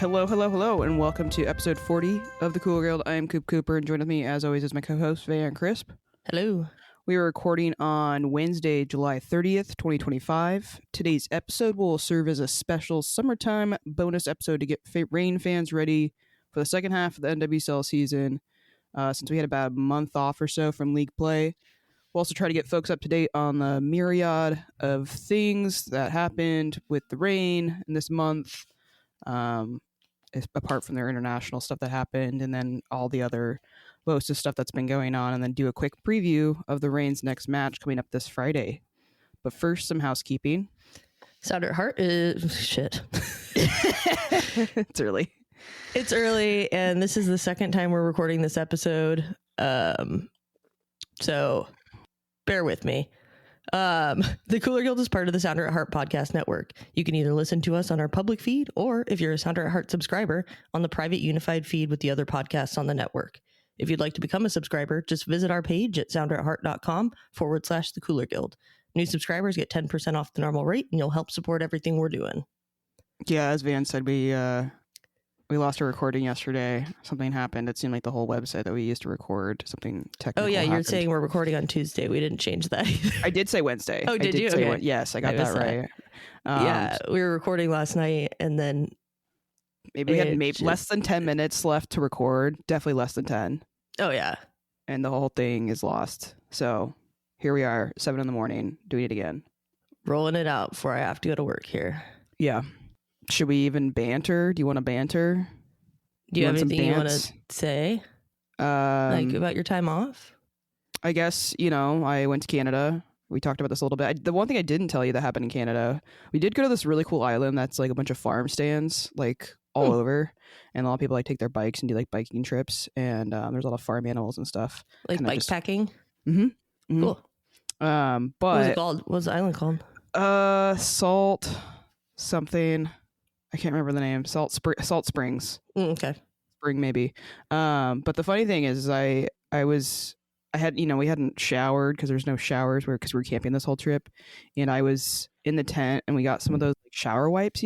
Hello, hello, hello, and welcome to episode 40 of the Cooler Guild. I am Coop Cooper, and joined with me, as always, is my co-host, Van Crisp. Hello. We are recording on Wednesday, July 30th, 2025. Today's episode will serve as a special summertime bonus episode to get Rain fans ready for the second half of the NWSL season, since we had about a month off or so from league play. We'll also try to get folks up to date on the myriad of things that happened with the Rain in this month, apart from their international stuff that happened, and then all the other host of stuff that's been going on, and then do a quick preview of the Rain's next match coming up this Friday. But first, some housekeeping. Sounder Heart is shit. It's early. It's early, and this is the second time we're recording this episode. So bear with me. The Cooler Guild is part of the Sounder at Heart podcast network. You can either listen to us on our public feed, or if you're a Sounder at Heart subscriber, on the private unified feed with the other podcasts on the network. If you'd like to become a subscriber, just visit our page at sounderatheart.com/the Cooler Guild. New subscribers get 10% off the normal rate, and you'll help support everything we're doing. Yeah, as Van said, we lost a recording yesterday. Something happened. It seemed like the whole website that we used to record, something technical you're happened. saying we're recording on Tuesday. We didn't change that either. I did say Wednesday. Oh, did you? Okay. Yes, I got that right. Yeah, we were recording last night, and then maybe we had less than 10 minutes left to record. Definitely less than 10. Oh, yeah. And the whole thing is lost. So here we are, 7 a.m, doing it again. Rolling it out before I have to go to work here. Yeah. Should we even banter? Do you want to banter? Do you have anything you want to say? Like about your time off? I guess, I went to Canada. We talked about this a little bit. The one thing I didn't tell you that happened in Canada, we did go to this really cool island that's like a bunch of farm stands, like all over. And a lot of people like take their bikes and do like biking trips. And there's a lot of farm animals and stuff. Like bike packing? Mm-hmm. Cool. But what was it called? What was the island called? Salt something. I can't remember the name. Salt Springs. Okay. Spring maybe. But the funny thing is we hadn't showered because there's no showers because we were camping this whole trip, and I was in the tent and we got some of those shower wipes,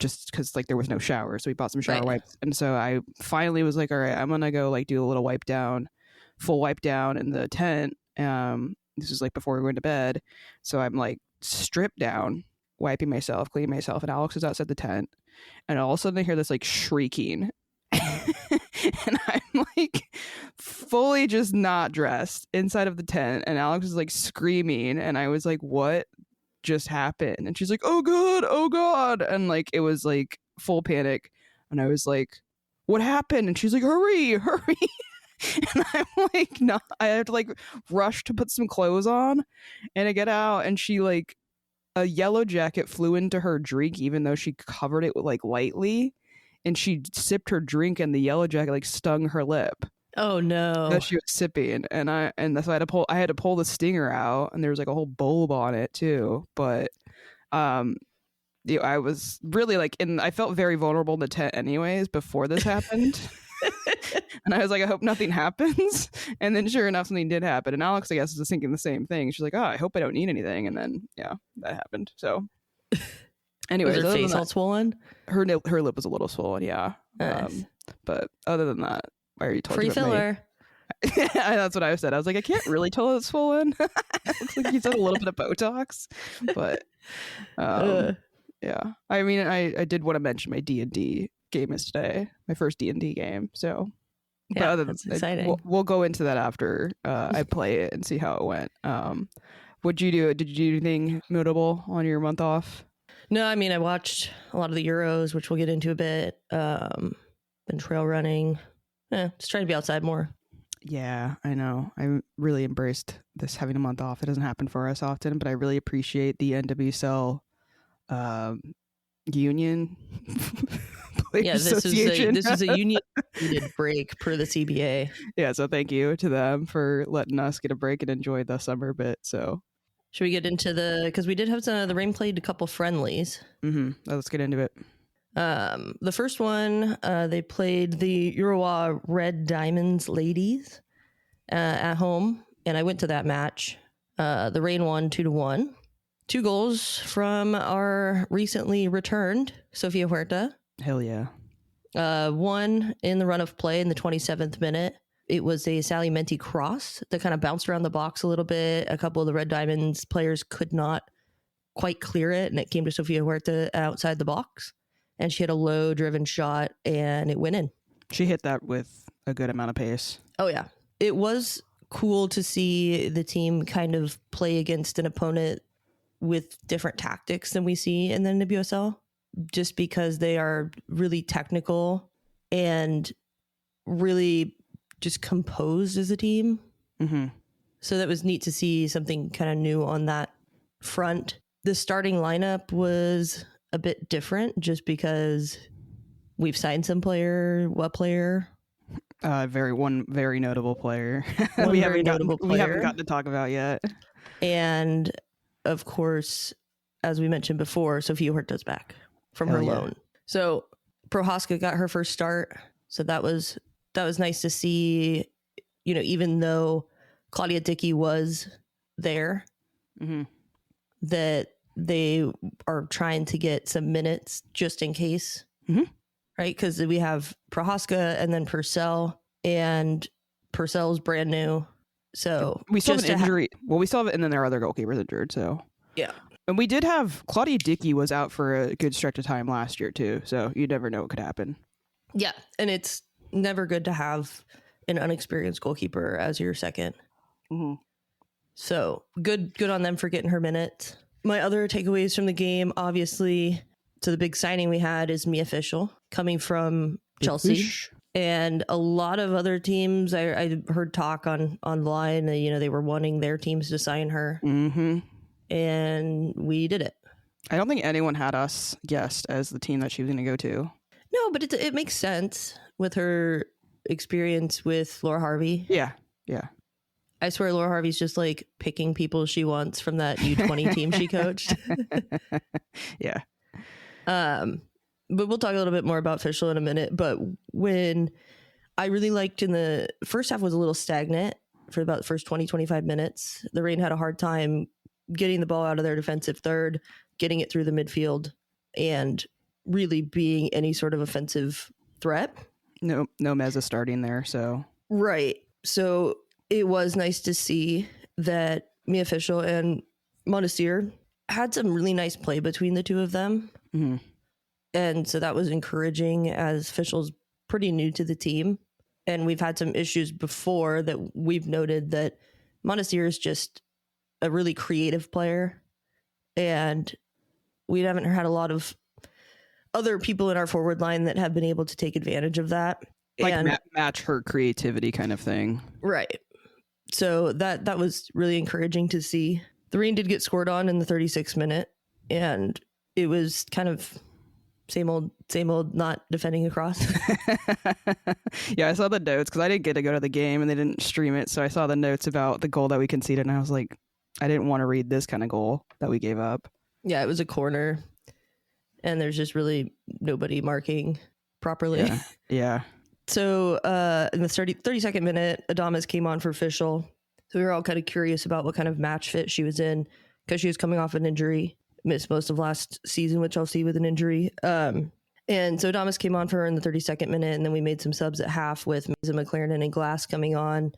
just because like there was no shower, so we bought some shower wipes. And so I finally was like, all right, I'm gonna go like do a little full wipe down in the tent. This was like before we went to bed, so I'm like stripped down, wiping myself, cleaning myself, and Alex is outside the tent, and all of a sudden I hear this like shrieking and I'm like fully just not dressed inside of the tent, and Alex is like screaming, and I was like, what just happened? And she's like, oh god, and like it was like full panic, and I was like, what happened? And she's like, hurry and I'm like, no, I have to like rush to put some clothes on, and I get out, and she like a yellow jacket flew into her drink, even though she covered it with like lightly, and she sipped her drink, and the yellow jacket like stung her lip. Oh no! That she was sipping, and so I had to pull the stinger out, and there was like a whole bulb on it too. But I was really like, and I felt very vulnerable in the tent anyways before this happened. And I was like, I hope nothing happens. And then sure enough, something did happen. And Alex, I guess, was thinking the same thing. She's like, oh, I hope I don't need anything. And then, yeah, that happened. So anyways, was her face all swollen? Her lip was a little swollen, yeah. Nice. But other than that, I already told you. Free filler. Yeah, that's what I said. I was like, I can't really tell it's swollen. It looks like he's done a little bit of Botox. But yeah. I mean, I did want to mention my D&D game is today, my first D&D game, so yeah, that's exciting. We'll go into that after I play it and see how it went. What'd you do? Did you do anything notable on your month off? No, I mean, I watched a lot of the Euros, which we'll get into a bit. Been trail running, just trying to be outside more. Yeah, I know. I really embraced this having a month off. It doesn't happen for us often, but I really appreciate the NWSL union. Yeah, this is a union break per the CBA. Yeah, so thank you to them for letting us get a break and enjoy the summer bit. So should we get into because we did have the Rain played a couple friendlies. Let's get into it. The first one, they played the Urawa Red Diamonds ladies at home, and I went to that match. The Rain won 2-1. 2 goals from our recently returned Sofia Huerta. Hell yeah. One in the run of play in the 27th minute. It was a Sally Menti cross that kind of bounced around the box a little bit. A couple of the Red Diamonds players could not quite clear it, and it came to Sofia Huerta outside the box. And she had a low-driven shot, and it went in. She hit that with a good amount of pace. Oh, yeah. It was cool to see the team kind of play against an opponent with different tactics than we see in the NWSL, just because they are really technical and really just composed as a team. Mm-hmm. So that was neat to see something kind of new on that front. The starting lineup was a bit different just because we've signed some player. What player? One very notable player. One we very haven't notable gotten, player. We haven't gotten to talk about yet. And of course, as we mentioned before, Sofia Huerta's back from her loan. So Prohaska got her first start. So that was nice to see, you know, even though Claudia Dickey was there, mm-hmm. that they are trying to get some minutes just in case. Mm-hmm. Right? Because we have Prohaska and then Purcell, and Purcell's brand new. So we still have an injury. We still have it, and then there are other goalkeepers injured. So yeah. And we did have Claudia Dickey was out for a good stretch of time last year too. So you never know what could happen. Yeah. And it's never good to have an unexperienced goalkeeper as your second. Mm-hmm. So good on them for getting her minutes. My other takeaways from the game, obviously, to the big signing we had is Mia Fishel coming from Chelsea. And a lot of other teams, I heard talk online, you know, they were wanting their teams to sign her. Mm-hmm. And we did it. I don't think anyone had us guessed as the team that she was going to go to. No, but it makes sense with her experience with Laura Harvey. Yeah. I swear Laura Harvey's just like picking people she wants from that U20 team she coached. Yeah. But we'll talk a little bit more about Fishel in a minute. But when I really liked in the first half was a little stagnant for about the first 20, 25 minutes. The Reign had a hard time getting the ball out of their defensive third, getting it through the midfield, and really being any sort of offensive threat. No Meza starting there. So right. So it was nice to see that Mia Fishel and Monastir had some really nice play between the two of them. Mm-hmm. And so that was encouraging, as Fishel's pretty new to the team. And we've had some issues before that we've noted that Monastir is just a really creative player. And we haven't had a lot of other people in our forward line that have been able to take advantage of that. Like and match her creativity kind of thing. Right. So that was really encouraging to see. The Reign did get scored on in the 36th minute, and it was kind of same old not defending across. Yeah, I saw the notes because I didn't get to go to the game and they didn't stream it. So I saw the notes about the goal that we conceded, and I was like, I didn't want to read this kind of goal that we gave up. Yeah, it was a corner, and there's just really nobody marking properly. Yeah. So in the 32nd minute, Adames came on for Fishel. So we were all kind of curious about what kind of match fit she was in, because she was coming off an injury, missed most of last season with Chelsea with an injury. And so Adames came on for her in the 32nd minute, and then we made some subs at half with Mesa McLaren and Glass coming on,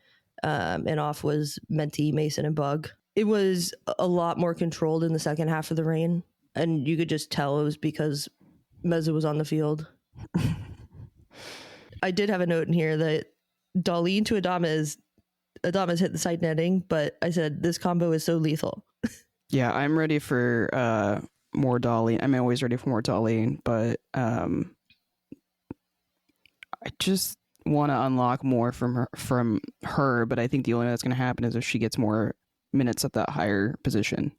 and off was Menti, Mason, and Bug. It was a lot more controlled in the second half of the Reign, and you could just tell it was because Meza was on the field. I did have a note in here that Darlene to Adames hit the side netting, but I said this combo is so lethal. Yeah, I'm ready for more Darlene. I'm always ready for more Darlene, but I just want to unlock more from her. But I think the only way that's going to happen is if she gets more minutes at that higher position.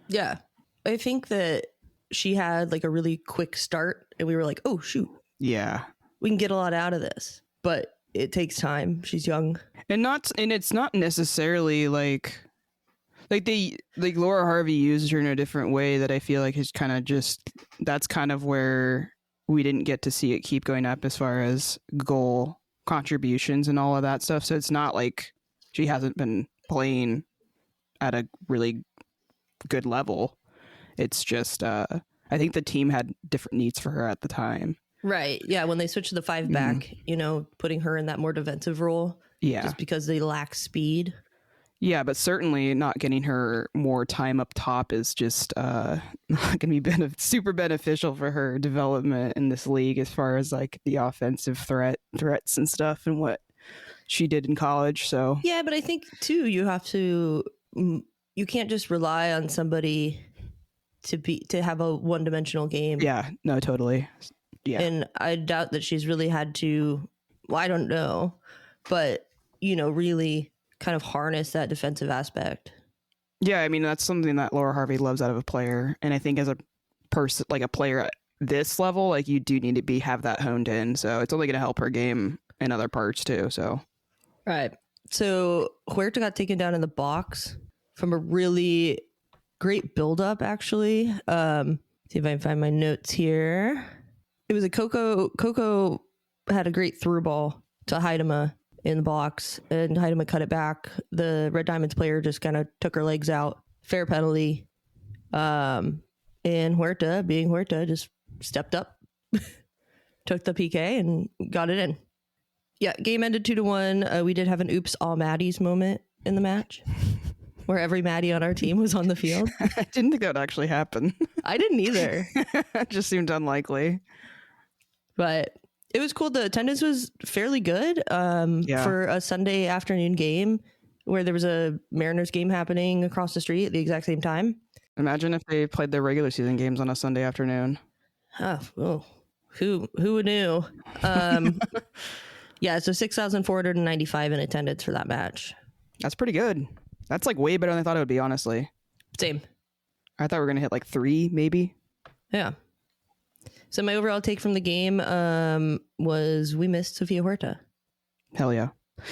Yeah, I think that she had like a really quick start, and we were like, "Oh shoot, yeah, we can get a lot out of this." But it takes time. She's young, and it's not necessarily like Laura Harvey uses her in a different way that I feel like is kind of just, that's kind of where we didn't get to see it keep going up as far as goal contributions and all of that stuff. So it's not like she hasn't been playing at a really good level. It's just I think the team had different needs for her at the time. Right. Yeah. When they switched to the 5 back, putting her in that more defensive role. Yeah. Just because they lack speed. Yeah, but certainly not getting her more time up top is just not going to be super beneficial for her development in this league as far as like the offensive threats and stuff and what she did in college. So yeah, but I think too you can't just rely on somebody to have a one-dimensional game. Yeah, no, totally. Yeah, and I doubt that she's really had to. Well, I don't know, but really kind of harness that defensive aspect. Yeah, I mean, that's something that Laura Harvey loves out of a player. And I think as a person, like a player at this level, like you do need to have that honed in. So it's only going to help her game in other parts too. So, right. So Huerta got taken down in the box from a really great buildup, actually. See if I can find my notes here. It was a Coco had a great through ball to Heidema in the box, and Heidema cut it back. The Red Diamonds player just kind of took her legs out. Fair penalty. And Huerta, being Huerta, just stepped up, took the PK, and got it in. Yeah, game ended 2-1. We did have an oops, all Maddies moment in the match, where every Maddie on our team was on the field. I didn't think that would actually happen. I didn't either. It just seemed unlikely. But it was cool. The attendance was fairly good for a Sunday afternoon game where there was a Mariners game happening across the street at the exact same time. Imagine if they played their regular season games on a Sunday afternoon. Oh, who knew? Yeah, so 6,495 in attendance for that match. That's pretty good. That's like way better than I thought it would be, honestly. Same. I thought we were going to hit like 3, maybe. Yeah. So my overall take from the game was we missed Sofia Huerta. Hell yeah.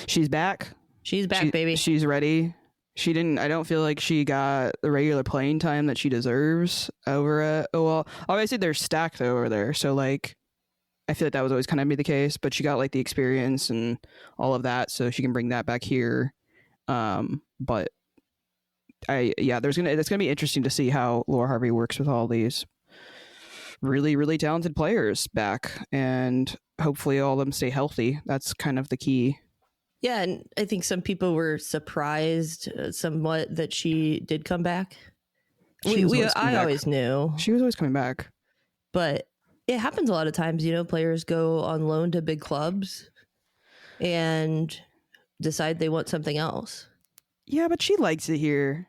She's back. She's back, baby. She's ready. I don't feel like she got the regular playing time that she deserves over at OL. Obviously, they're stacked over there. So, like, I feel like that was always kind of be the case. But she got, like, the experience and all of that. So she can bring that back here. But, it's going to be interesting to see how Laura Harvey works with all these really, really talented players back. And hopefully all of them stay healthy. That's kind of the key. Yeah, and I think some people were surprised somewhat that she did come back. I always knew. She was always coming back. But it happens a lot of times, players go on loan to big clubs and decide they want something else. Yeah, but she likes it here.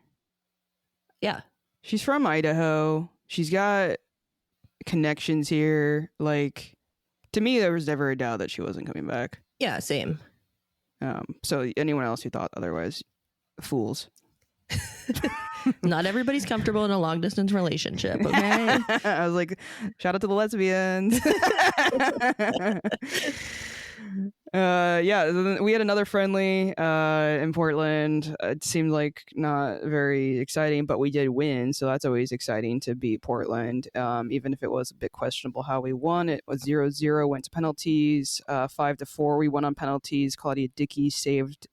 Yeah. She's from Idaho. She's got connections here. Like, to me, there was never a doubt that she wasn't coming back. Yeah, same. So anyone else who thought otherwise, fools. Not everybody's comfortable in a long distance relationship, okay? I was like, shout out to the lesbians. We had another friendly in Portland. It seemed like not very exciting, but we did win, so that's always exciting to beat Portland. Even if it was a bit questionable how we won. It was 0-0, went to penalties, 5-4. We won on penalties. Claudia Dickey saved.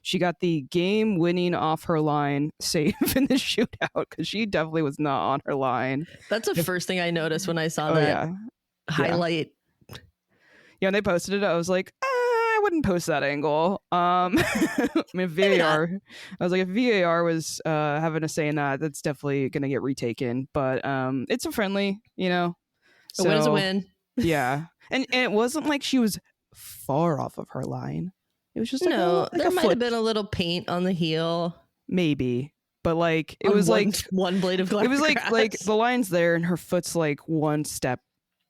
She got the game winning off her line save in the shootout because she definitely was not on her line. That's the first thing I noticed when I saw that highlight. Yeah, and they posted it. I was like, I wouldn't post that angle. I mean, VAR. I was like, if VAR was having a say in that, that's definitely going to get retaken. But it's a friendly, So, a win is a win. Yeah, and it wasn't like she was far off of her line. It was just there might have been a little paint on the heel, maybe, but like it was like one blade of glass. It was like the line's there, and her foot's like one step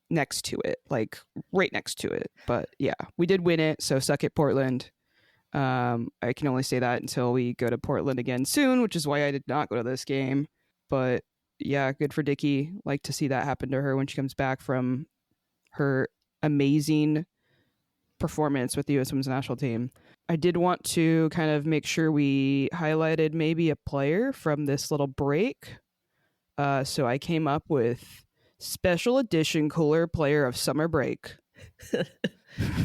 next to it, like right next to it. But yeah, we did win it, so suck it, Portland. I can only say that until we go to Portland again soon, which is why I did not go to this game. But yeah, good for Dickey. Like to see that happen to her when she comes back from her amazing performance with the U.S. Women's National Team. I did want to kind of make sure we highlighted maybe a player from this little break. So I came up with Special Edition Cooler Player of Summer Break.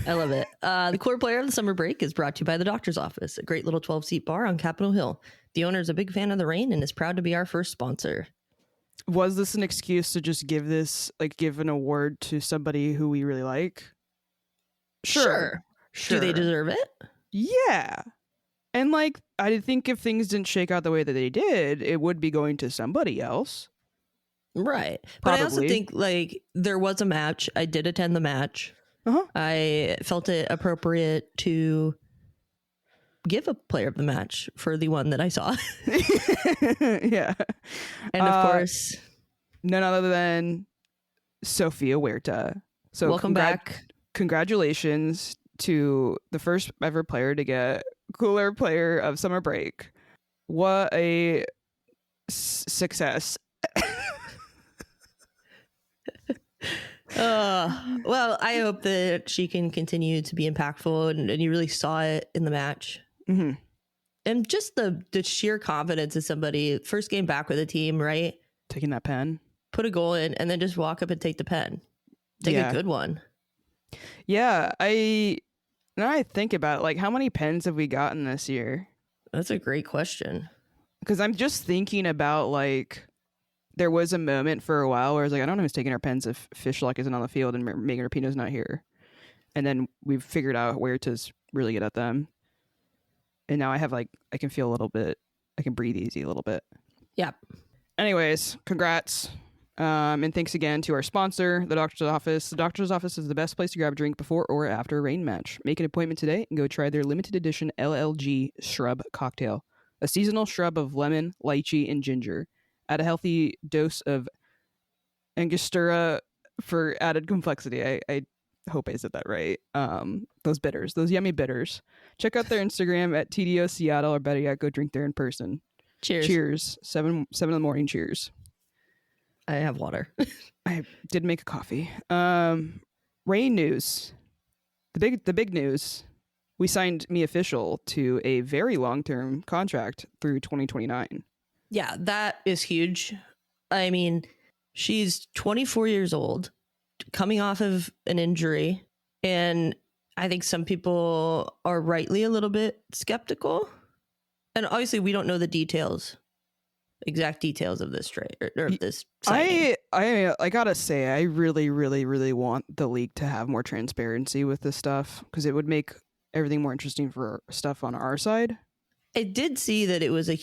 I love it. The Cooler Player of the Summer Break is brought to you by the Doctor's Office, a great little 12-seat bar on Capitol Hill. The owner is a big fan of the rain and is proud to be our first sponsor. Was this an excuse to just give an award to somebody who we really like? Sure. Do they deserve it? Yeah. And like, I think if things didn't shake out the way that they did, it would be going to somebody else. Right. But I also think like there was a match. I did attend the match. I felt it appropriate to give a player of the match for the one that I saw. Yeah. And of course, none other than Sofia Huerta. So welcome back. Congratulations to the first ever player to get Cooler Player of Summer Break. What a success. Well, I hope that she can continue to be impactful, and you really saw it in the match. Mm-hmm. And just the sheer confidence of somebody, first game back with a team, right? Taking that pen. Put a goal in and then just walk up and take the pen. Take a good one. Yeah, now I think about it, like, how many pens have we gotten this year? That's a great question. Because I'm just thinking about, like, there was a moment for a while where I was like, I don't know who's taking our pens if Fishlock isn't on the field and Megan Rapinoe's not here. And then we've figured out where to really get at them. And now I have, like, I can feel a little bit, I can breathe easy a little bit. Yeah. Anyways, congrats. And thanks again to our sponsor, the Doctor's Office. The Doctor's Office is the best place to grab a drink before or after a rain match. Make an appointment today and go try their limited edition LLG Shrub Cocktail, a seasonal shrub of lemon, lychee, and ginger. Add a healthy dose of Angostura for added complexity. I hope I said that right. Those bitters, those yummy bitters. Check out their Instagram at TDO Seattle, or better yet, go drink there in person. Cheers. Cheers. 7 in the morning. Cheers. I have water. I did make a coffee. Rain news. The big news. We signed Mia Fishel to a very long-term contract through 2029. Yeah, that is huge. I mean, she's 24 years old, coming off of an injury, and I think some people are rightly a little bit skeptical. And obviously, we don't know the exact details of this trade or this signing. I gotta say, I really, really, really want the league to have more transparency with this stuff, because it would make everything more interesting for stuff on our side. I did see that it was a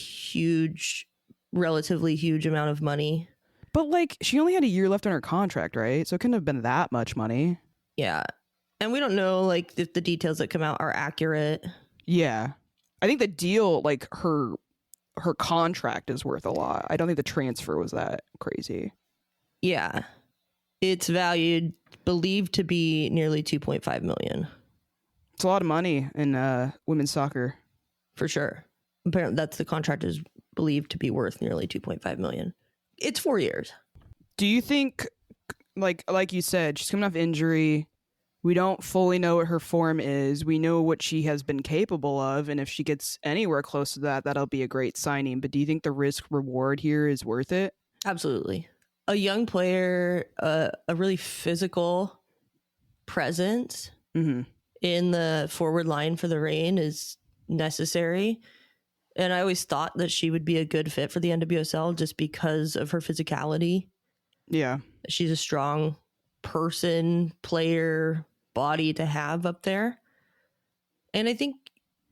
relatively huge amount of money. But like, she only had a year left on her contract, right? So it couldn't have been that much money. Yeah. And we don't know like if the details that come out are accurate. Yeah. I think the deal, like her contract is worth a lot. I don't think the transfer was that crazy. Yeah. It's believed to be nearly 2.5 million. It's a lot of money in women's soccer. For sure. Apparently that's the contract is believed to be worth nearly 2.5 million. It's 4 years. Do you think, like you said, she's coming off injury. We don't fully know what her form is. We know what she has been capable of, and if she gets anywhere close to that, that'll be a great signing. But do you think the risk reward here is worth it? Absolutely. A young player, a really physical presence in the forward line for the Reign is necessary. And I always thought that she would be a good fit for the NWSL just because of her physicality. Yeah. She's a strong person, player, body to have up there. And I think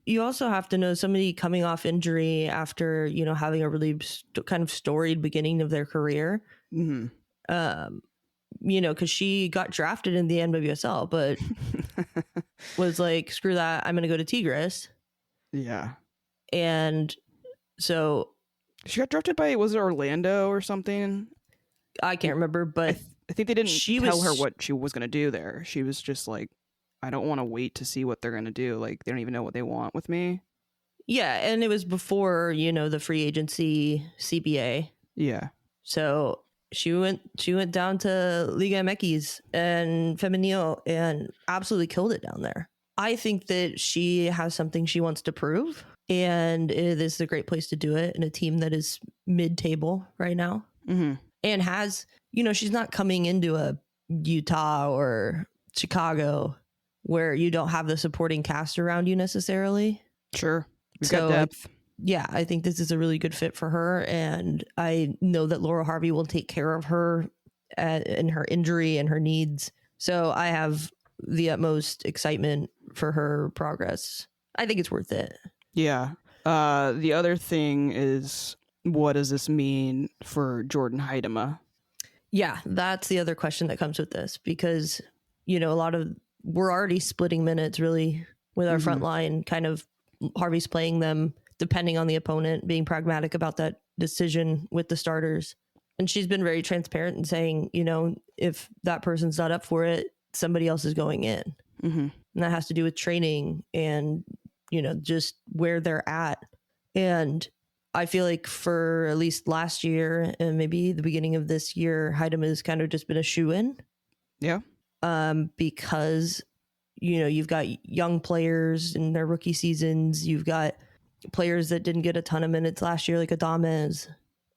you also have to know somebody coming off injury after, having a really kind of storied beginning of their career. Because she got drafted in the NWSL, but was like, screw that, I'm going to go to Tigres. Yeah. And so she got drafted by, was it Orlando or something? I can't remember, but I think they didn't tell her what she was going to do there. She was just like, I don't want to wait to see what they're going to do. Like, they don't even know what they want with me. Yeah. And it was before, the free agency CBA. Yeah. So she went down to Liga MX and Femenil and absolutely killed it down there. I think that she has something she wants to prove, and it is a great place to do it in a team that is mid-table right now. And has, she's not coming into a Utah or Chicago where you don't have the supporting cast around you necessarily. Sure. We've got depth. yeah, I think this is a really good fit for her. And I know that Laura Harvey will take care of her in her injury and her needs. So I have the utmost excitement for her progress. I think it's worth it. Yeah. The other thing is, what does this mean for Jordan Heidema? Yeah, that's the other question that comes with this, because, you know, we're already splitting minutes really with our front line. Kind of Harvey's playing them depending on the opponent, being pragmatic about that decision with the starters. And she's been very transparent in saying, you know, if that person's not up for it, somebody else is going in. And that has to do with training and, you know, just where they're at. And I feel like for at least last year and maybe the beginning of this year, Heidema has kind of just been a shoe-in. Yeah. Because, you know, you've got young players in their rookie seasons. You've got players that didn't get a ton of minutes last year, like Adamez.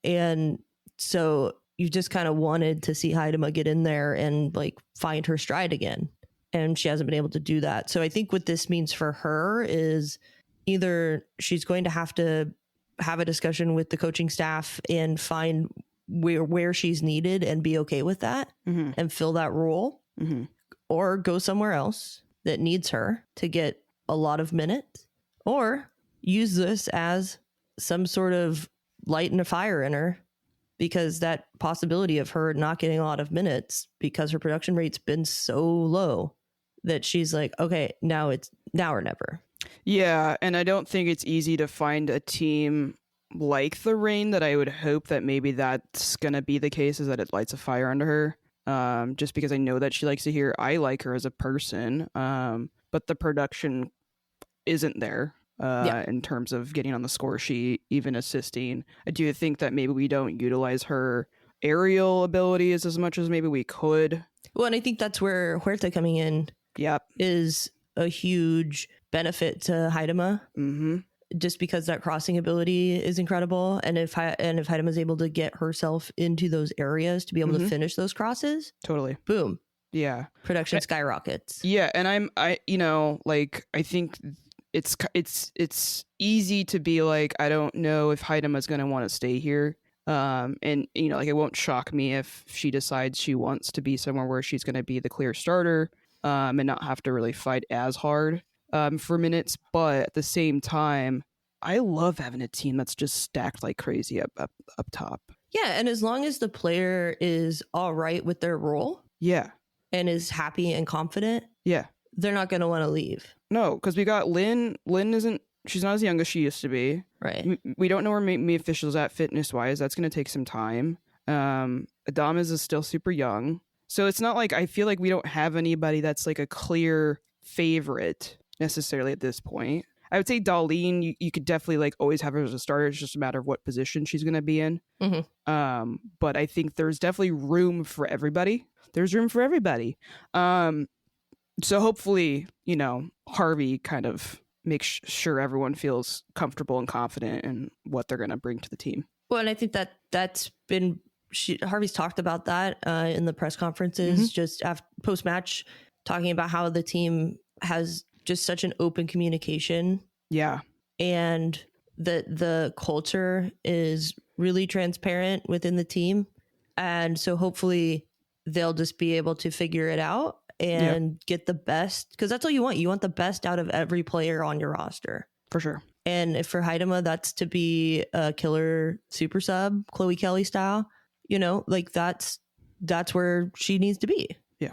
And so you just kind of wanted to see Heidema get in there and like find her stride again. And she hasn't been able to do that. So I think what this means for her is either she's going to have a discussion with the coaching staff and find where she's needed and be okay with that and fill that role, or go somewhere else that needs her to get a lot of minutes, or use this as some sort of light and a fire in her, because that possibility of her not getting a lot of minutes because her production rate's been so low that she's like, okay, now or never. Yeah, and I don't think it's easy to find a team like the Reign that I would hope that maybe that's going to be the case, is that it lights a fire under her. Just because I know that she likes to hear, I like her as a person, but the production isn't there in terms of getting on the score sheet, even assisting. I do think that maybe we don't utilize her aerial abilities as much as maybe we could. Well, and I think that's where Huerta coming in is a huge benefit to Heidema. Just because that crossing ability is incredible. And if Heidema is able to get herself into those areas to be able to finish those crosses, totally, boom. Yeah. Production skyrockets. Yeah. And I think it's easy to be like, I don't know if Heidema's going to want to stay here. And, you know, like, it won't shock me if she decides she wants to be somewhere where she's going to be the clear starter, and not have to really fight as hard for minutes. But at the same time, I love having a team that's just stacked like crazy up top. Yeah, and as long as the player is all right with their role, and is happy and confident, they're not going to want to leave. No, because we got Lynn. She's not as young as she used to be. Right. We don't know where Mia Fishel's at fitness wise. That's going to take some time. Adamas is still super young. So it's not like, I feel like we don't have anybody that's like a clear favorite necessarily at this point. I would say Darlene, you could definitely like always have her as a starter. It's just a matter of what position she's going to be in. But I think there's definitely room for everybody. There's room for everybody. So hopefully, you know, Harvey kind of makes sure everyone feels comfortable and confident in what they're going to bring to the team. Well, and I think that's been, Harvey's talked about that in the press conferences, just after post-match, talking about how the team has just such an open communication. Yeah. And that the culture is really transparent within the team. And so hopefully they'll just be able to figure it out and get the best, because that's all you want. You want the best out of every player on your roster. For sure. And if for Heidema, that's to be a killer super sub, Chloe Kelly style, you know, like that's where she needs to be. Yeah.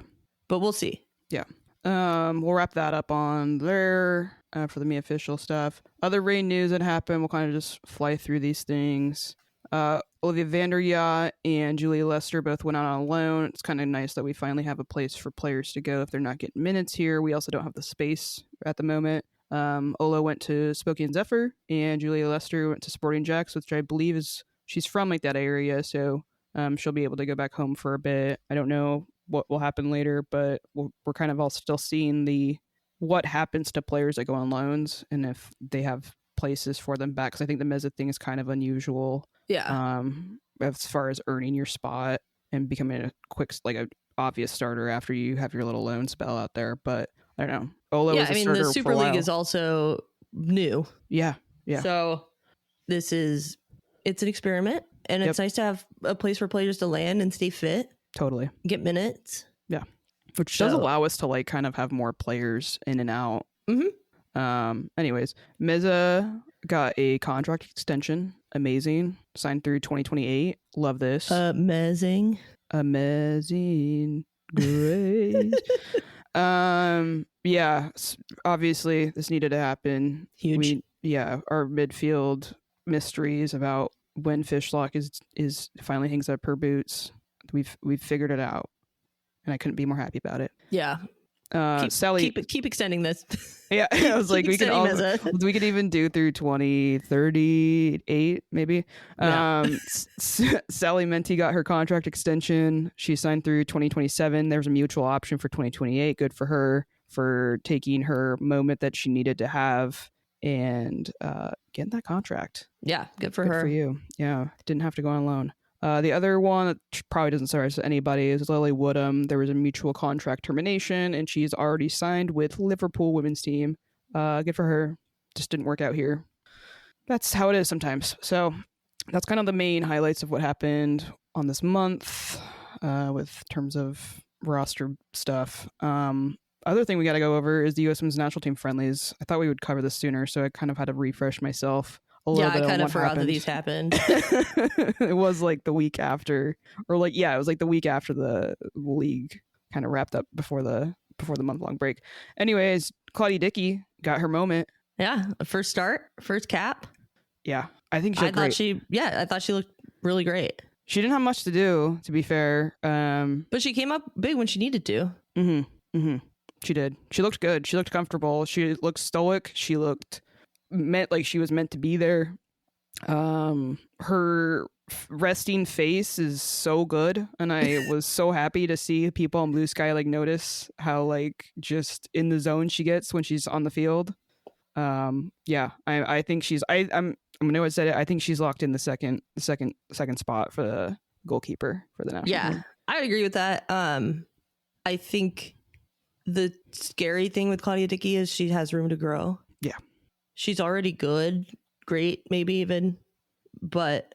But we'll see. Yeah. We'll wrap that up on there for the Mia Fishel stuff. Other Reign news that happened, we'll kind of just fly through these things. Olivia Vanderyacht and Julia Lester both went out on loan. It's kind of nice that we finally have a place for players to go if they're not getting minutes here. We also don't have the space at the moment. Ola went to Spokane Zephyr and Julia Lester went to Sporting Jacks, which I believe she's from like that area. So she'll be able to go back home for a bit. I don't know what will happen later, but we're kind of all still seeing what happens to players that go on loans and if they have places for them back. Because I think the Meza thing is kind of unusual. Yeah. As far as earning your spot and becoming a quick, like a obvious starter after you have your little loan spell out there. But I don't know. Ola was a starter the Super for a League while. is also new. Yeah. So it's an experiment, and it's nice to have a place for players to land and stay fit. Totally. Get minutes. Yeah. Which does allow us to like kind of have more players in and out. Anyways, Meza got a contract extension. Amazing. Signed through 2028. Love this. Amazing. Great. Yeah, obviously this needed to happen. Huge. Our midfield mysteries about when Fishlock is finally hangs up her boots. We've figured it out, and I couldn't be more happy about it. Yeah. Sally, keep extending this. Yeah, I was like, we could even do through 2038 maybe. Sally Menti got her contract extension. She signed through 2027. There's a mutual option for 2028. Good for her for taking her moment that she needed to have and getting that contract. Yeah, good for her. Good for you. Yeah, didn't have to go on loan. The other one that probably doesn't surprise anybody is Lily Woodham. There was a mutual contract termination, and she's already signed with Liverpool women's team. Good for her. Just didn't work out here. That's how it is sometimes. So that's kind of the main highlights of what happened on this month with terms of roster stuff. Other thing we got to go over is the U.S. Women's National Team friendlies. I thought we would cover this sooner, so I kind of had to refresh myself. Yeah, I kind of forgot that these happened. It was like the week after, or like, yeah, it was like the week after the league kind of wrapped up before the month-long break. Anyways, Claudia Dickey got her moment. Yeah, first start, first cap. Yeah, I think she looked great. I thought she looked really great. She didn't have much to do, to be fair. But she came up big when she needed to. She did. She looked good. She looked comfortable. She looked stoic. She looked like she was meant to be there. Her resting face is so good, and I was so happy to see people on Bluesky like notice how like just in the zone she gets when she's on the field. I think she's I'm gonna say it. I think she's locked in the second spot for the goalkeeper for the national team. I would agree with that. I think the scary thing with Claudia Dickey is she has room to grow. Yeah. She's already good, great, maybe even, but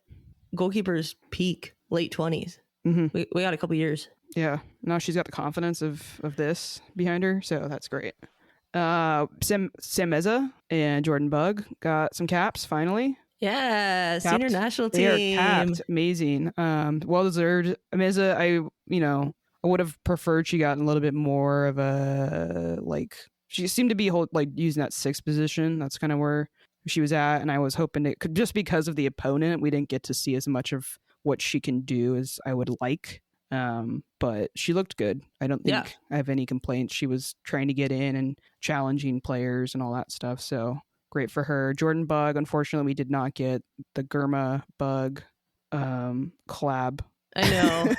goalkeepers peak late 20s. We got a couple years. Yeah. Now she's got the confidence of this behind her, so that's great. Sam Meza and Jordan Bug got some caps finally. Yeah, capped. Senior national team. They are capped. Amazing. Well deserved. Meza, I would have preferred she got a little bit more of a like. She seemed to be using that sixth position. That's kind of where she was at. And I was hoping it could, just because of the opponent, we didn't get to see as much of what she can do as I would like. But she looked good. I don't think I have any complaints. She was trying to get in and challenging players and all that stuff. So great for her. Jordan Bug, unfortunately, we did not get the Germa Bug collab. I know.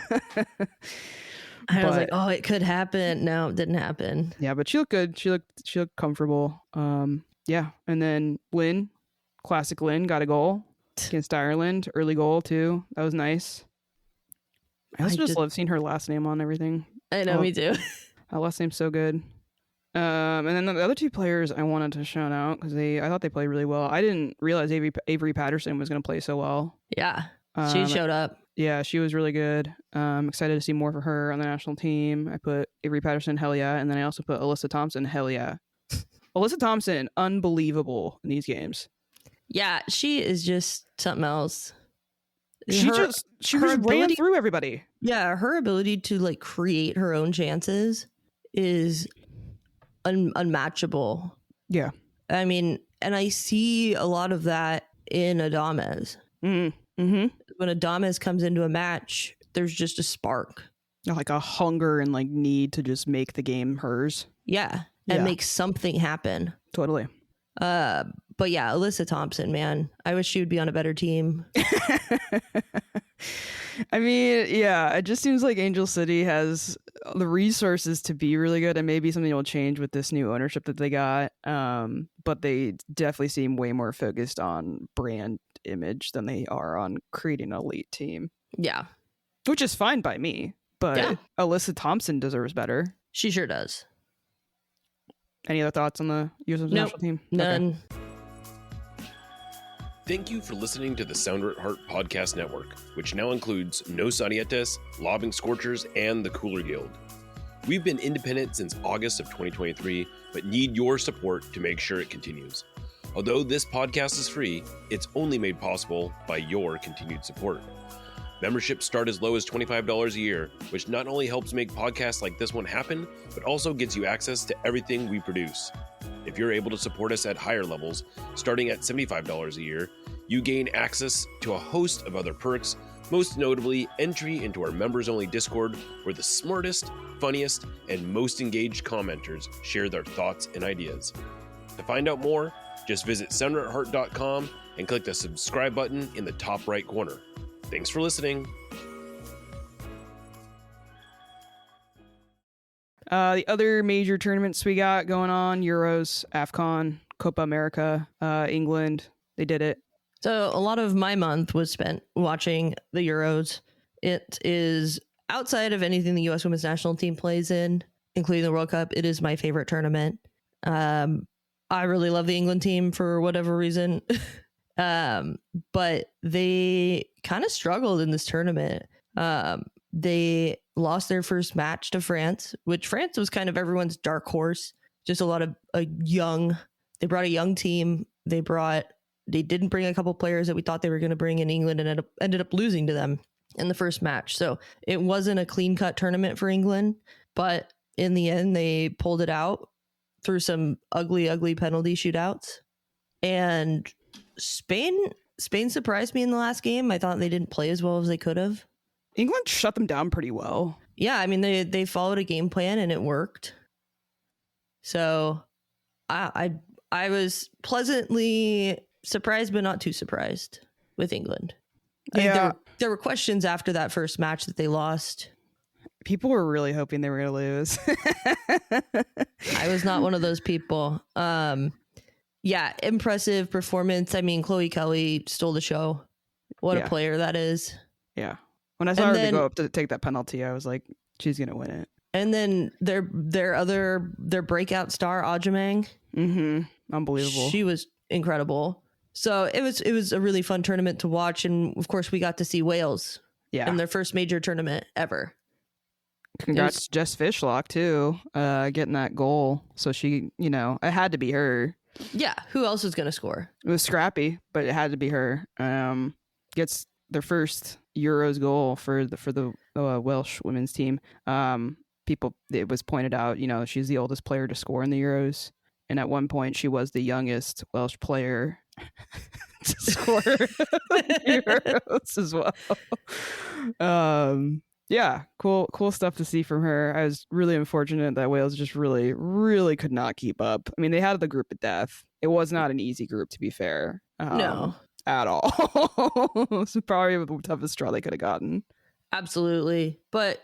I was like, oh, it could happen. No, it didn't happen. Yeah, but she looked good. She looked comfortable. Yeah. And then Lynn, classic Lynn, got a goal against Ireland. Early goal, too. That was nice. I also just love seeing her last name on everything. I know, me too. Her last name's so good. And then the other two players I wanted to shout out because I thought they played really well. I didn't realize Avery Patterson was going to play so well. Yeah, she showed up. Yeah, she was really good. I'm excited to see more for her on the national team. I put Avery Patterson, hell yeah. And then I also put Alyssa Thompson, hell yeah. Alyssa Thompson, unbelievable in these games. Yeah, she is just something else. She just ran through everybody. Yeah, her ability to like create her own chances is unmatchable. Yeah. I mean, and I see a lot of that in Adames. Mm-hmm. When Adames comes into a match, there's just a spark. Like a hunger and like need to just make the game hers. Yeah. And make something happen. Totally. But yeah, Alyssa Thompson, man, I wish she would be on a better team. I mean, yeah, it just seems like Angel City has the resources to be really good, and maybe something will change with this new ownership that they got. But they definitely seem way more focused on brand image than they are on creating an elite team. Yeah. Which is fine by me, but Alyssa Thompson deserves better. She sure does. Any other thoughts on the U.S. national team? None. Thank you for listening to the Sounder at Heart Podcast Network, which now includes No Sarietes, Lobbing Scorchers, and the Cooler Guild. We've been independent since August of 2023, but need your support to make sure it continues. Although this podcast is free, it's only made possible by your continued support. Memberships start as low as $25 a year, which not only helps make podcasts like this one happen, but also gets you access to everything we produce. If you're able to support us at higher levels, starting at $75 a year, you gain access to a host of other perks, most notably entry into our members-only Discord, where the smartest, funniest, and most engaged commenters share their thoughts and ideas. To find out more, just visit sounderatheart.com and click the subscribe button in the top right corner. Thanks for listening. The other major tournaments we got going on, Euros, AFCON, Copa America, England, they did it. So a lot of my month was spent watching the Euros. It is outside of anything the U.S. women's national team plays in, including the World Cup. It is my favorite tournament. I really love the England team for whatever reason. But they kind of struggled in this tournament. They lost their first match to France, which France was kind of everyone's dark horse. Just a lot of they brought a young team. They didn't bring a couple players that we thought they were going to bring in England, and ended up losing to them in the first match. So it wasn't a clean cut tournament for England, but in the end they pulled it out through some ugly penalty shootouts. And Spain surprised me in the last game. I thought they didn't play as well as they could have. England shut them down pretty well. Yeah, I mean they followed a game plan and it worked. So I was pleasantly surprised, but not too surprised with England. Yeah, there were questions after that first match that they lost. People were really hoping they were going to lose. I was not one of those people. Yeah, impressive performance. I mean, Chloe Kelly stole the show. What a player that is. Yeah. When I saw her go up to take that penalty, I was like, she's going to win it. And then their breakout star, Ajamang. Unbelievable. She was incredible. So it was a really fun tournament to watch. And of course, we got to see Wales in their first major tournament ever. Congrats to Jess Fishlock, too, getting that goal. So she, it had to be her. Yeah, who else is going to score? It was scrappy, but it had to be her. Gets their first Euros goal for the Welsh women's team. It was pointed out, she's the oldest player to score in the Euros, and at one point she was the youngest Welsh player to score Euros as well. Yeah, cool stuff to see from her. I was really unfortunate that Wales just really, really could not keep up. I mean, they had the group of death. It was not an easy group, to be fair. No. At all. It's probably the toughest straw they could have gotten. Absolutely. But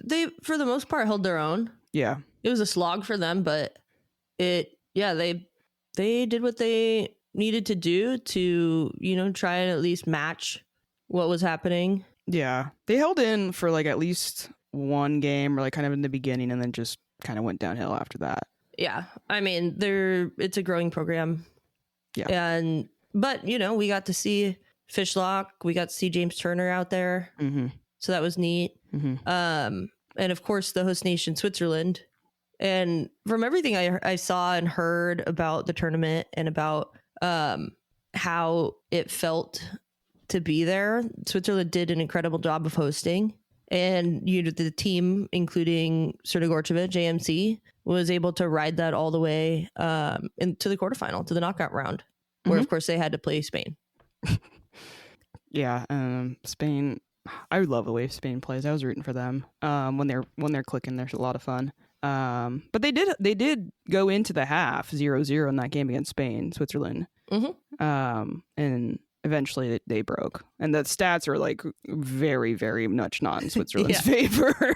they, for the most part, held their own. Yeah. It was a slog for them, but they did what they needed to do to, try and at least match what was happening. Yeah, they held in for at least one game, or kind of in the beginning, and then just kind of went downhill after that. Yeah, I mean, it's a growing program. Yeah, but we got to see Fishlock, we got to see James Turner out there, so that was neat. And of course, the host nation Switzerland. And from everything I saw and heard about the tournament and about how it felt to be there, Switzerland did an incredible job of hosting, and the team, including Serta Gorcheva, JMC, was able to ride that all the way into the quarterfinal, to the knockout round, where of course they had to play Spain. Yeah, Spain. I love the way Spain plays. I was rooting for them. When they're clicking, there's a lot of fun. But they did go into the half 0-0 in that game against Spain, Switzerland. And eventually they broke, and the stats are very, very much not in Switzerland's favor.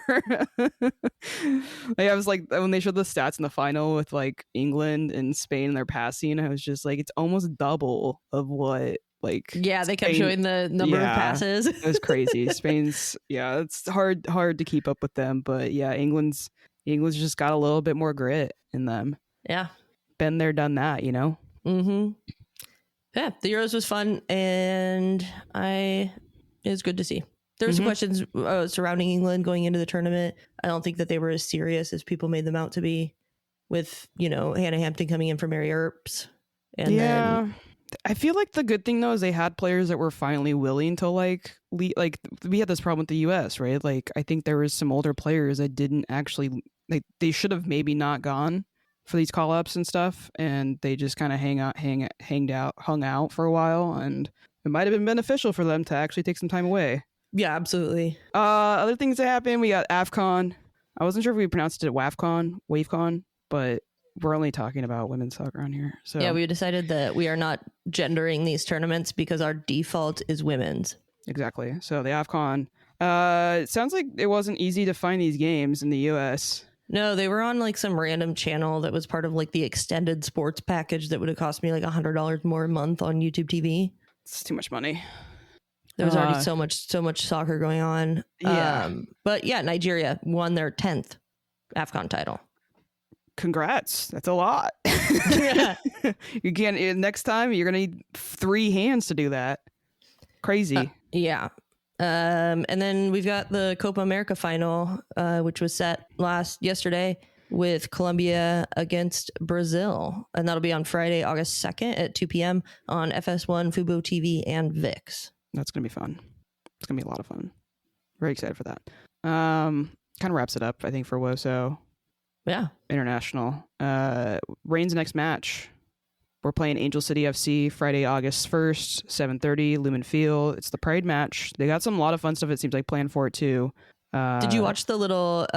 I was when they showed the stats in the final with England and Spain and their passing, I was just it's almost double of what they kept showing the number of passes. It was crazy. Spain's it's hard to keep up with them, but England's just got a little bit more grit in them. Yeah, been there, done that, Yeah, the Euros was fun, and it was good to see. There were some questions surrounding England going into the tournament. I don't think that they were as serious as people made them out to be, with, Hannah Hampton coming in for Mary Earps. And then I feel like the good thing though is they had players that were finally willing to we had this problem with the US, right? Like I think there was some older players that didn't actually, like, they should have maybe not gone for these call ups and stuff, and they just kind of hung out for a while, and it might have been beneficial for them to actually take some time away. Yeah, absolutely. Other things that happened, we got AFCON. I wasn't sure if we pronounced it WAFCON, but we're only talking about women's soccer on here. So yeah, we decided that we are not gendering these tournaments because our default is women's. Exactly. So the AFCON. It sounds like it wasn't easy to find these games in the US. No, they were on like some random channel that was part of like the extended sports package that would have cost me like $100 more a month on YouTube TV. It's too much money. There was already so much soccer going on. Yeah. But yeah, Nigeria won their 10th AFCON title. Congrats. That's a lot. Yeah. You can't, next time you're going to need 3 hands to do that. Crazy. Yeah. And then we've got the Copa America final, which was set yesterday with Colombia against Brazil. And that'll be on Friday, August 2nd at 2 p.m. on FS1, Fubo TV, and VIX. That's going to be fun. It's going to be a lot of fun. Very excited for that. Kind of wraps it up, I think, for WOSO. Yeah. International. Reigns' next match. We're playing Angel City FC Friday, August 1st, 7:30, Lumen Field. It's the Pride match. They got a lot of fun stuff, it seems like, planned for it, too. Did you watch the little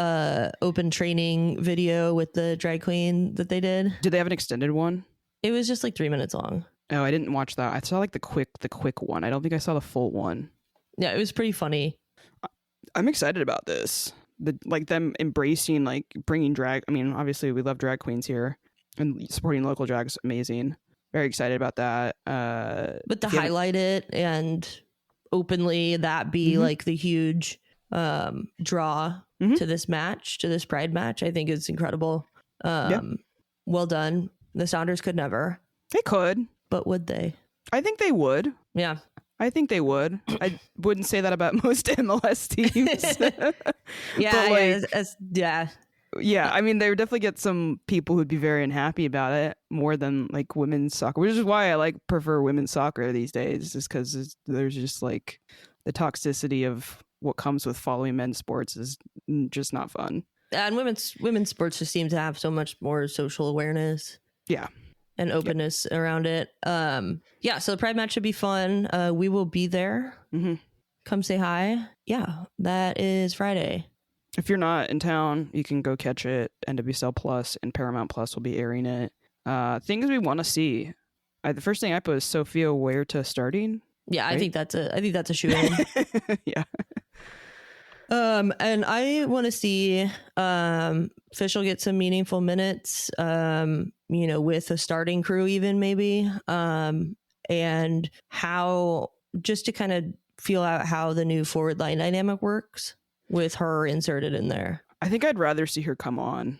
open training video with the drag queen that they did? Did they have an extended one? It was just like 3 minutes long. Oh, I didn't watch that. I saw like the quick one. I don't think I saw the full one. Yeah, it was pretty funny. I'm excited about this. Them embracing, like, bringing drag. I mean, obviously we love drag queens here, and supporting local drag's amazing. Very excited about that. But to highlight it and openly that be like the huge draw to this match, to this Pride match, I think is incredible. Well done. The Sounders could never. They could. But would they? I think they would. Yeah. I think they would. I wouldn't say that about most MLS teams. Yeah, I mean, they would definitely get some people who'd be very unhappy about it more than like women's soccer, which is why I prefer women's soccer these days, just because there's just like the toxicity of what comes with following men's sports is just not fun. And women's sports just seem to have so much more social awareness. Yeah. And openness around it. So the Pride match should be fun. We will be there. Come say hi. Yeah, that is Friday. If you're not in town, you can go catch it. NWSL Plus and Paramount Plus will be airing it. Things we want to see. The first thing I put is Sophia Huerta starting. Yeah, right? I think that's a shoe-in. Yeah. And I want to see Fishel get some meaningful minutes, with a starting crew even maybe, and how, just to kind of feel out how the new forward line dynamic works with her inserted in there. I think I'd rather see her come on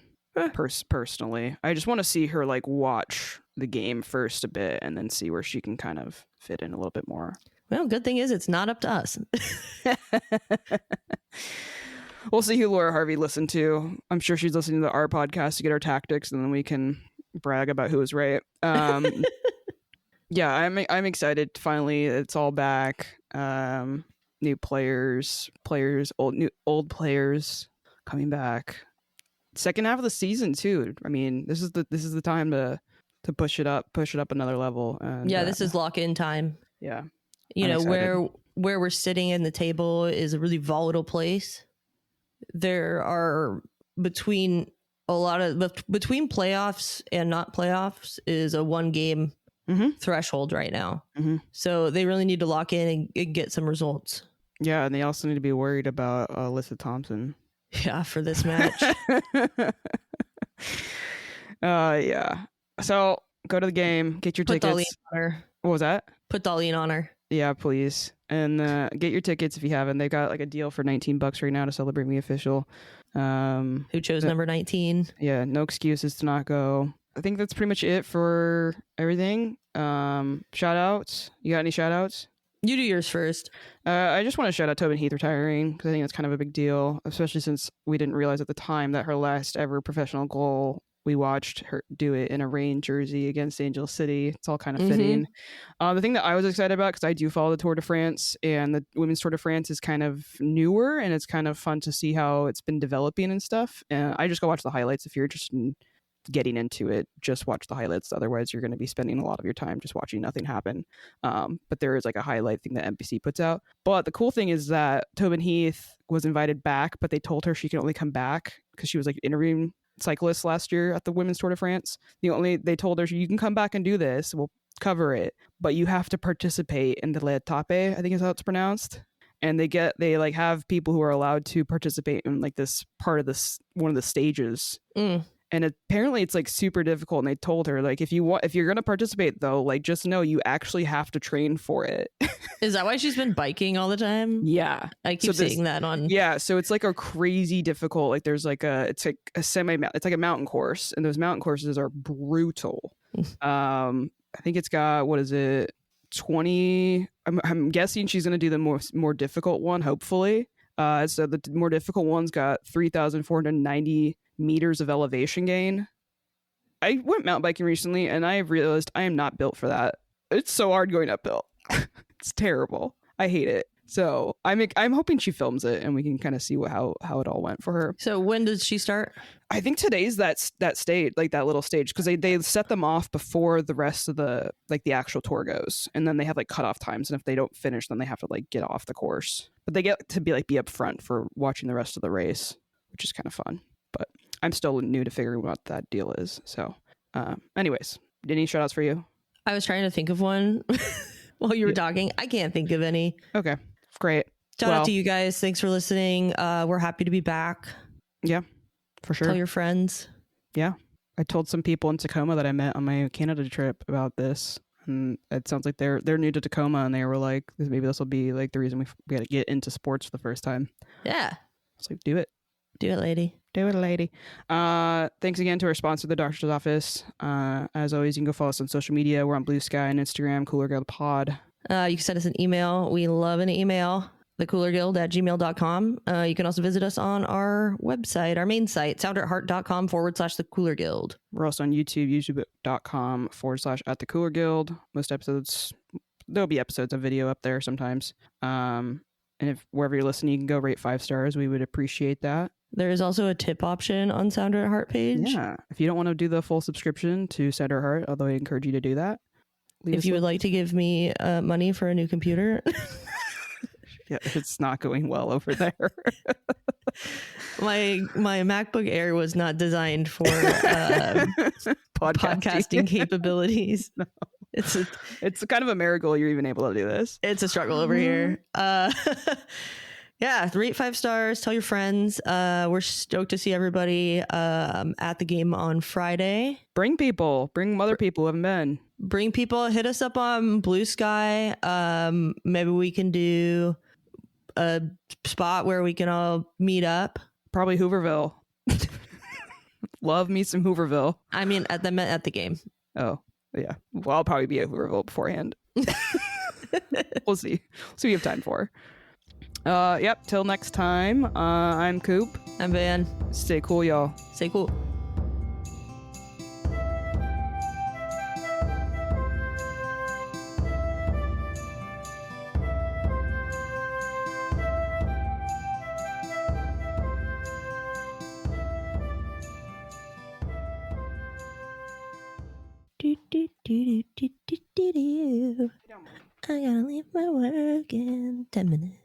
personally. I just want to see her watch the game first a bit and then see where she can kind of fit in a little bit more. Well, good thing is it's not up to us. We'll see who Laura Harvey listened to. I'm sure she's listening to our podcast to get our tactics, and then we can brag about who was right. Yeah, I'm excited. Finally, it's all back. New players, old players coming back. Second half of the season too. I mean, this is the time to push it up another level. And, this is lock-in time. Yeah. Where we're sitting in the table is a really volatile place. There are between playoffs and not playoffs is a 1 game threshold right now. So they really need to lock in and get some results. Yeah, and they also need to be worried about Alyssa Thompson. Yeah, for this match. Yeah. So go to the game, get your tickets. Darlene on her. What was that? Put Darlene on her. Yeah, please. And get your tickets if you haven't. They've got a deal for $19 right now to celebrate Mia Fishel. Who chose number 19. Yeah, no excuses to not go. I think that's pretty much it for everything. Shout outs. You got any shout outs? You do yours first. I just want to shout out Tobin Heath retiring because I think that's kind of a big deal, especially since we didn't realize at the time that her last ever professional goal, we watched her do it in a rain jersey against Angel City. It's all kind of fitting. The thing that I was excited about, because I do follow the Tour de France, and the Women's Tour de France is kind of newer, and it's kind of fun to see how it's been developing and stuff. And I just go watch the highlights if you're interested in getting into it. Just watch the highlights, otherwise you're going to be spending a lot of your time just watching nothing happen. But there is like a highlight thing that NBC puts out. But the cool thing is that Tobin Heath was invited back, but they told her she can only come back because she was like interviewing cyclists last year at the Women's Tour de France. They told her, you can come back and do this, we'll cover it, but you have to participate in the l'etape, I think is how it's pronounced. And they like have people who are allowed to participate in like this part of this one of the stages. And apparently it's like super difficult. And they told her, like, if you're going to participate, though, like, just know you actually have to train for it. Is that why she's been biking all the time? Yeah. I keep seeing that on. Yeah. So it's like a crazy difficult, like there's like it's like a mountain course. And those mountain courses are brutal. I think it's got, what is it? 20. I'm guessing she's going to do the more difficult one, hopefully. So the more difficult one's got 3,490 meters of elevation gain. I went mountain biking recently and I realized I am not built for that. It's so hard going uphill. It's terrible. I hate it. So I'm hoping she films it and we can kind of see how it all went for her. So when does she start? I think today's that stage, like that little stage, because they set them off before the rest of the actual tour goes, and then they have like cutoff times, and if they don't finish, then they have to like get off the course. But they get to be up front for watching the rest of the race, which is kind of fun. But I'm still new to figuring what that deal is. So, anyways, any shout outs for you? I was trying to think of one while you were talking. I can't think of any. Okay, great. Shout out to you guys. Thanks for listening. We're happy to be back. Yeah, for sure. Tell your friends. Yeah. I told some people in Tacoma that I met on my Canada trip about this. And it sounds like they're new to Tacoma, and they were like, maybe this will be like the reason we got to get into sports for the first time. Yeah. It's like, do it. Do it, lady. Do it, lady. Thanks again to our sponsor, The Doctor's Office. As always, you can go follow us on social media. We're on Bluesky and Instagram, Cooler Guild Pod. You can send us an email. We love an email. thecoolerguild@gmail.com. You can also visit us on our website, our main site, soundetheart.com/the Cooler Guild. We're also on YouTube, youtube.com/@thecoolerguild. Most episodes, there'll be episodes of video up there sometimes. And if wherever you're listening, you can go rate 5 stars. We would appreciate that. There is also a tip option on Sound at Heart page. Yeah. If you don't want to do the full subscription to Sound at Heart, although I encourage you to do that. If you would like to give me money for a new computer. Yeah, it's not going well over there. My MacBook Air was not designed for podcasting capabilities. No. It's kind of a miracle you're even able to do this. It's a struggle over here. Yeah, rate 5 stars. Tell your friends. We're stoked to see everybody at the game on Friday. Bring people. Bring other people who haven't been. Bring people. Hit us up on Bluesky. Maybe we can do a spot where we can all meet up. Probably Hooverville. Love me some Hooverville. I mean, at the game. Oh, yeah. Well, I'll probably be at Hooverville beforehand. We'll see. So we have time for. Yep. Till next time. I'm Coop. I'm Van. Stay cool, y'all. Stay cool. I gotta leave my work in 10 minutes.